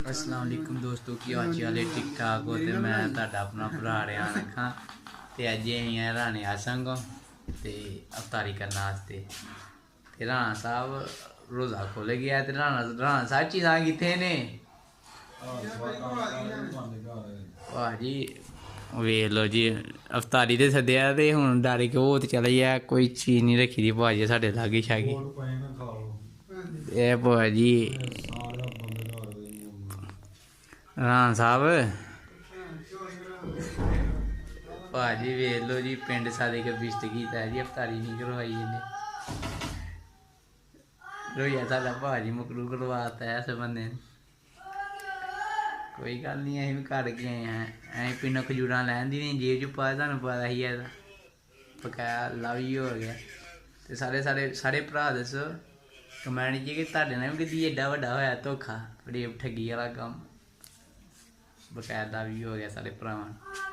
अस्सलाम वालेकुम दोस्तों की हाल चाल है ठीक ठाक हो तो मैं ਤੁਹਾਡਾ अपना भरा रियान खां ते अज अहीं हैं राणे आसंग ते अवतारी करने वास्ते ते राणा साहब रोज़ा खुल गया ते राणा साहब चीज़ां कित्थे ने भाजी वेख लो जी अवतारी ते सद्देआ ते हुण डारी के होत चला गया कोई चीज़ नहीं रखी दी भाजी साढ़े लागे शागे ए भाजी राणा साहब भाजी वेख लो जी पिंड सारे के बिश्त कीता जी अवतारी नहीं करवाई इन्हें रोइया साढ़ा भाजी मकरू करवाता है इस बंदे ने कोई गल नहीं अं भी घर के आए हैं अं पिंडों खजूर लैन दी नहीं जेब च पा तुहानू पता ही है बकाया लव यू हो गया तो सारे भरा दसो कमैंट च कि तुहाडे नाल भी कदी एड्डा वड्डा होया धोखा ठगी वाला कम्म बकाया लव यू हो गया सारे भरावां